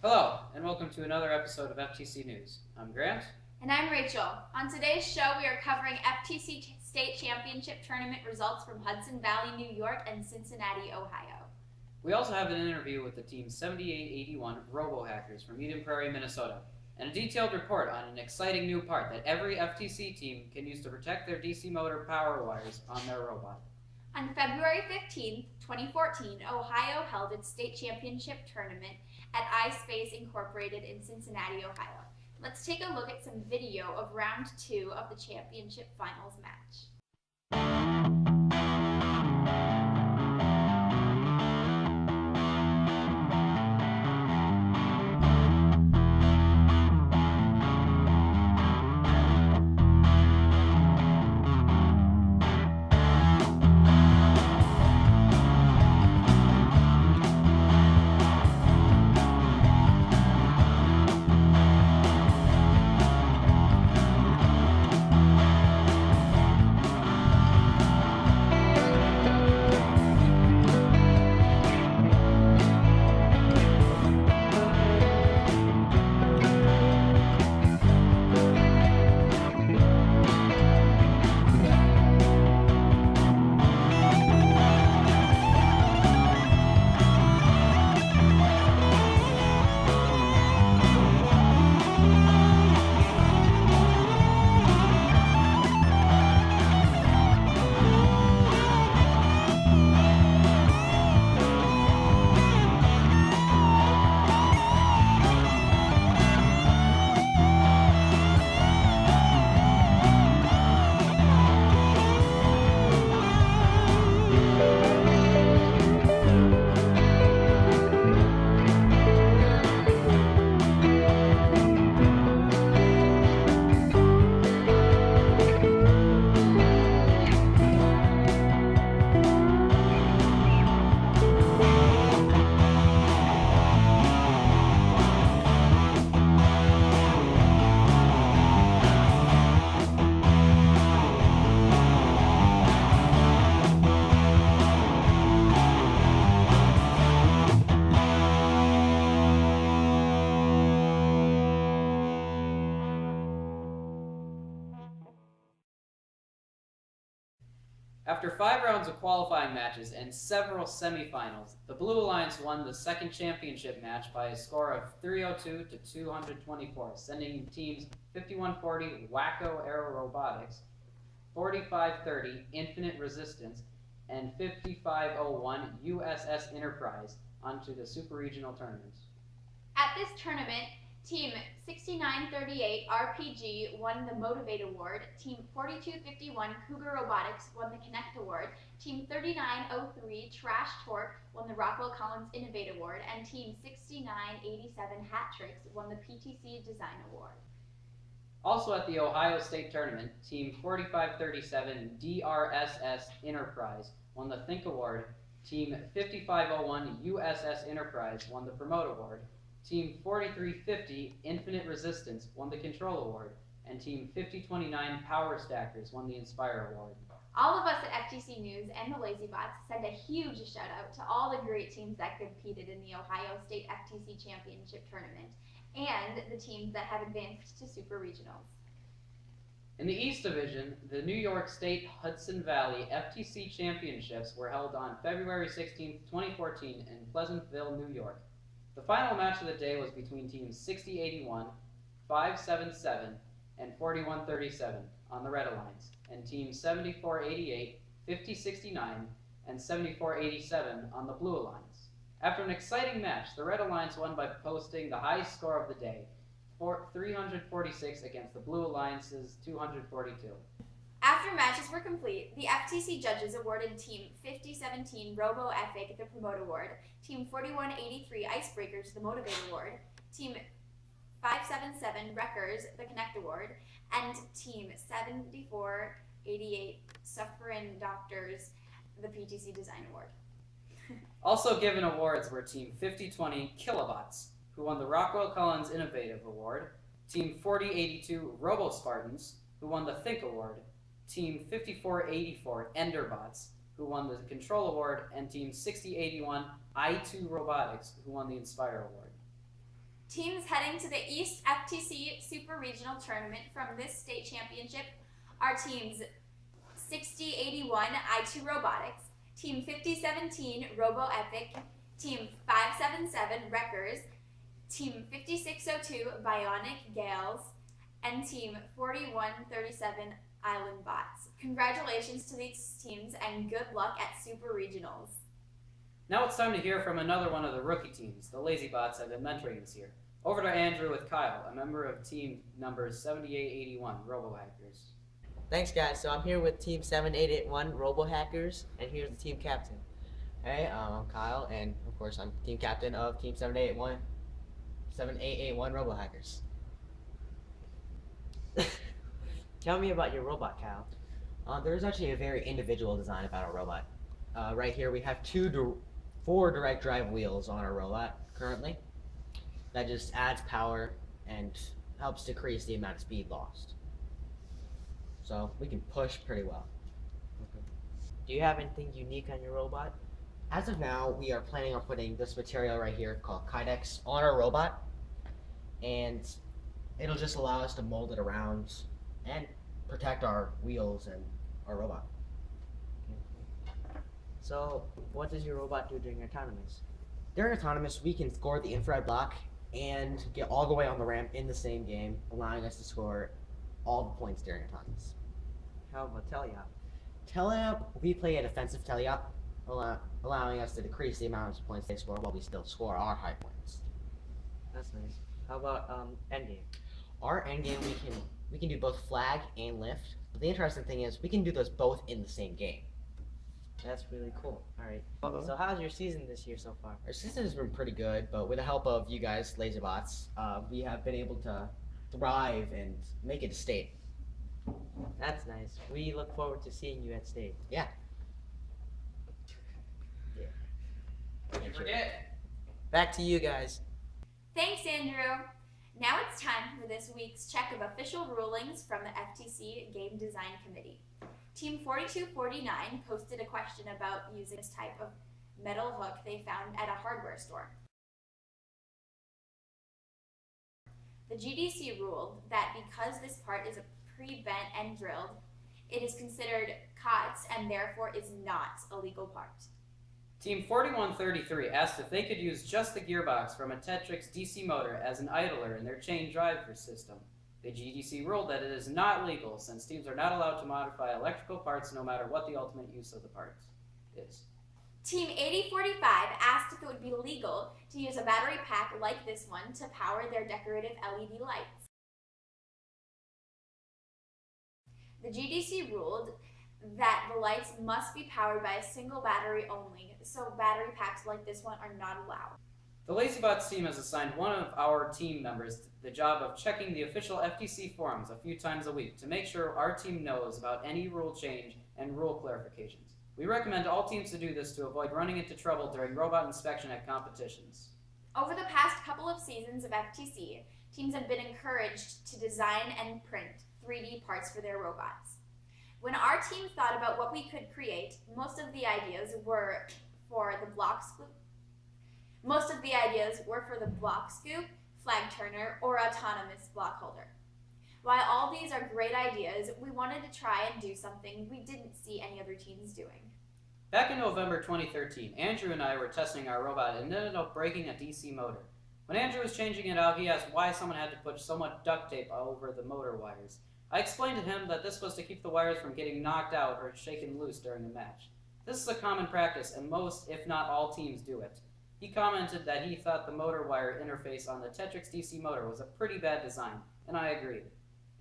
Hello, and welcome to another episode of FTC News. I'm Grant. And I'm Rachel. On today's show, we are covering FTC State Championship Tournament results from Hudson Valley, New York, and Cincinnati, Ohio. We also have an interview with the Team 7881 Robo-Hackers from Eden Prairie, Minnesota, and a detailed report on an exciting new part that every FTC team can use to protect their DC motor power wires on their robot. On February 15, 2014, Ohio held its state championship tournament at iSpace Incorporated in Cincinnati, Ohio. Let's take a look at some video of round 2 of the championship finals match. After 5 rounds of qualifying matches and several semifinals, the Blue Alliance won the second championship match by a score of 302 to 224, sending teams 5140 Wacko Aero Robotics, 4530 Infinite Resistance, and 5501 USS Enterprise onto the Super Regional tournaments. At this tournament, Team 6938 RPG won the Motivate Award, Team 4251 Cougar Robotics won the Connect Award, Team 3903 Trash Torque won the Rockwell Collins Innovate Award, and Team 6987 Hat Tricks won the PTC Design Award. Also at the Ohio State Tournament, Team 4537 DRSS Enterprise won the Think Award, Team 5501 USS Enterprise won the Promote Award, Team 4350 Infinite Resistance won the Control Award, and Team 5029 Power Stackers won the Inspire Award. All of us at FTC News and the LazyBotts send a huge shout out to all the great teams that competed in the Ohio State FTC Championship Tournament and the teams that have advanced to Super Regionals. In the East Division, the New York State Hudson Valley FTC Championships were held on February 16, 2014 in Pleasantville, New York. The final match of the day was between teams 6081, 577, and 4137 on the Red Alliance, and teams 7488, 5069, and 7487 on the Blue Alliance. After an exciting match, the Red Alliance won by posting the highest score of the day, 346 against the Blue Alliance's 242. After matches were complete, the FTC judges awarded Team 5017 Robo Epic the Promote Award, Team 4183 Icebreakers the Motivate Award, Team 577 Wreckers the Connect Award, and Team 7488 Suffering Doctors the PTC Design Award. Also given awards were Team 5020 Kilobotts, who won the Rockwell Collins Innovative Award, Team 4082 Robo Spartans, who won the Think Award, Team 5484 Enderbots, who won the Control Award, and Team 6081 I2 Robotics, who won the Inspire Award. Teams heading to the East FTC Super Regional Tournament from this state championship are teams 6081 I2 Robotics, Team 5017 Robo Epic, Team 577 Wreckers, Team 5602 Bionic Gales, and Team 4137 Island Bots. Congratulations to these teams and good luck at Super Regionals. Now it's time to hear from another one of the rookie teams the LazyBotts have been mentoring this year. Over to Andrew with Kyle, a member of team number 7881 RoboHackers. Thanks, guys. So I'm here with Team 7881 RoboHackers, and here's the team captain. Hey, I'm Kyle, and of course I'm team captain of Team 7881 RoboHackers. Tell me about your robot, Kyle. There's actually a very individual design about our robot. Right here we have four direct drive wheels on our robot currently. That just adds power and helps decrease the amount of speed lost. So we can push pretty well. Do you have anything unique on your robot? As of now, we are planning on putting this material right here called Kydex on our robot, and it'll just allow us to mold it around and protect our wheels and our robot. So, what does your robot do during autonomous? During autonomous, we can score the infrared block and get all the way on the ramp in the same game, allowing us to score all the points during autonomous. How about teleop? Teleop, we play a defensive teleop, allowing us to decrease the amount of points they score while we still score our high points. That's nice. How about endgame? Our endgame, we can do both flag and lift. But the interesting thing is we can do those both in the same game. That's really cool. All right. So how's your season this year so far? Our season has been pretty good, but with the help of you guys, LazyBotts, we have been able to thrive and make it to state. That's nice. We look forward to seeing you at state. Yeah. Don't you forget. Back to you guys. Thanks, Andrew. Now it's time for this week's check of official rulings from the FTC Game Design Committee. Team 4249 posted a question about using this type of metal hook they found at a hardware store. The GDC ruled that because this part is pre-bent and drilled, it is considered COTS and therefore is not a legal part. Team 4133 asked if they could use just the gearbox from a Tetrix DC motor as an idler in their chain driver system. The GDC ruled that it is not legal since teams are not allowed to modify electrical parts no matter what the ultimate use of the parts is. Team 8045 asked if it would be legal to use a battery pack like this one to power their decorative LED lights. The GDC ruled that the lights must be powered by a single battery only, so battery packs like this one are not allowed. The LazyBotts team has assigned one of our team members the job of checking the official FTC forums a few times a week to make sure our team knows about any rule change and rule clarifications. We recommend all teams to do this to avoid running into trouble during robot inspection at competitions. Over the past couple of seasons of FTC, teams have been encouraged to design and print 3D parts for their robots. When our team thought about what we could create, most of the ideas were for the block scoop, flag turner, or autonomous block holder. While all these are great ideas, we wanted to try and do something we didn't see any other teams doing. Back in November 2013, Andrew and I were testing our robot and ended up breaking a DC motor. When Andrew was changing it out, he asked why someone had to put so much duct tape over the motor wires. I explained to him that this was to keep the wires from getting knocked out or shaken loose during a match. This is a common practice, and most, if not all, teams do it. He commented that he thought the motor wire interface on the Tetrix DC motor was a pretty bad design, and I agreed.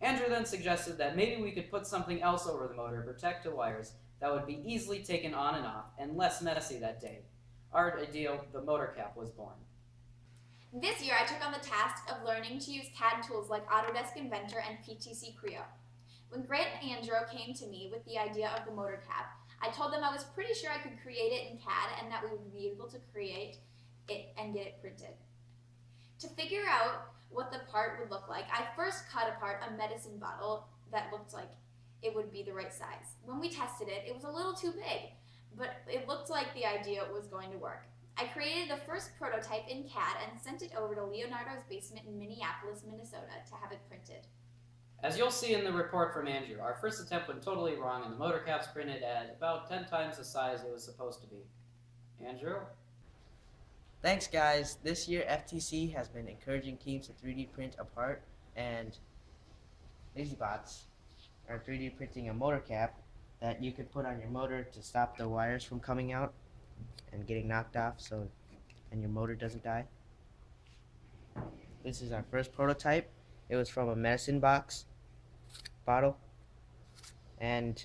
Andrew then suggested that maybe we could put something else over the motor to protect the wires that would be easily taken on and off and less messy that day. Our idea, the motor cap, was born. This year I took on the task of learning to use CAD tools like Autodesk Inventor and PTC Creo. When Grant and Andrew came to me with the idea of the motor cap, I told them I was pretty sure I could create it in CAD and that we would be able to create it and get it printed. To figure out what the part would look like, I first cut apart a medicine bottle that looked like it would be the right size. When we tested it, it was a little too big, but it looked like the idea was going to work. I created the first prototype in CAD and sent it over to Leonardo's basement in Minneapolis, Minnesota to have it printed. As you'll see in the report from Andrew, our first attempt went totally wrong and the motor caps printed at about 10 times the size it was supposed to be. Andrew? Thanks, guys. This year, FTC has been encouraging teams to 3D print a part, and LazyBotts are 3D printing a motor cap that you could put on your motor to stop the wires from coming out and getting knocked off, and your motor doesn't die. This is our first prototype. It was from a medicine bottle, and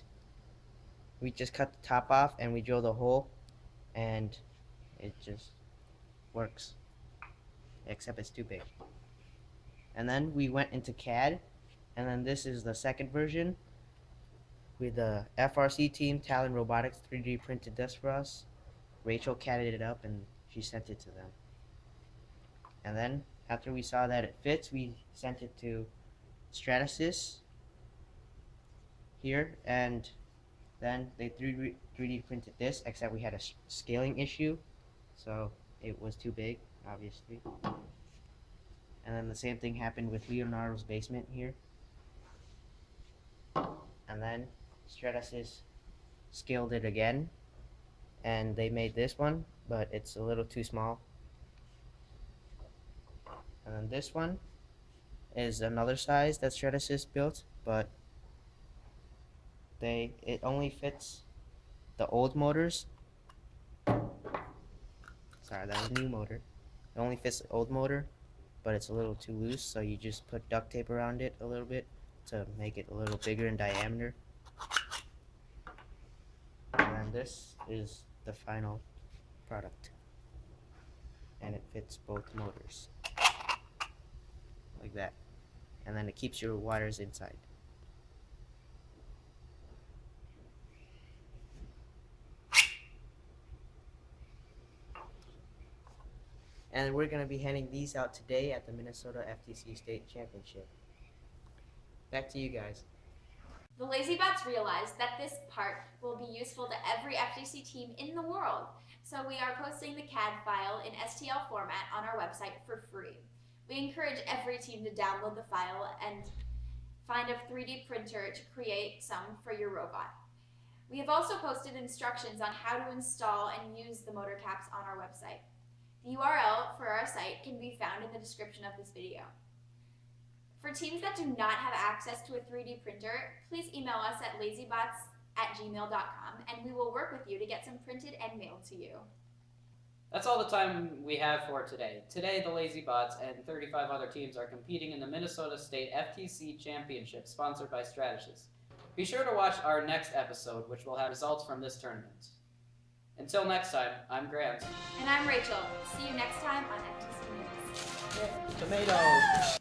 we just cut the top off and we drilled a hole, and it just works, except it's too big. And then we went into CAD, and then this is the second version with the FTC Team Talon Robotics 3D printed this for us. Rachel CAD'd it up and she sent it to them. And then after we saw that it fits, we sent it to Stratasys here, and then they 3D printed this, except we had a scaling issue, so it was too big, obviously. And then the same thing happened with Leonardo's basement here. And then Stratasys scaled it again, and they made this one, but it's a little too small. And then this one is another size that Stratasys built, but it only fits the old motors. Sorry, that was a new motor. It only fits the old motor, but it's a little too loose, so you just put duct tape around it a little bit to make it a little bigger in diameter. And then this is the final product, and it fits both motors like that, and then it keeps your wires inside. And we're going to be handing these out today at the Minnesota FTC State Championship. Back to you guys. The LazyBotts realized that this part will be useful to every FTC team in the world, so we are posting the CAD file in STL format on our website for free. We encourage every team to download the file and find a 3D printer to create some for your robot. We have also posted instructions on how to install and use the motor caps on our website. The URL for our site can be found in the description of this video. For teams that do not have access to a 3D printer, please email us at lazybots@gmail.com and we will work with you to get some printed and mailed to you. That's all the time we have for today. Today, the LazyBotts and 35 other teams are competing in the Minnesota State FTC Championship, sponsored by Stratasys. Be sure to watch our next episode, which will have results from this tournament. Until next time, I'm Grant. And I'm Rachel. See you next time on FTC News. Tomatoes!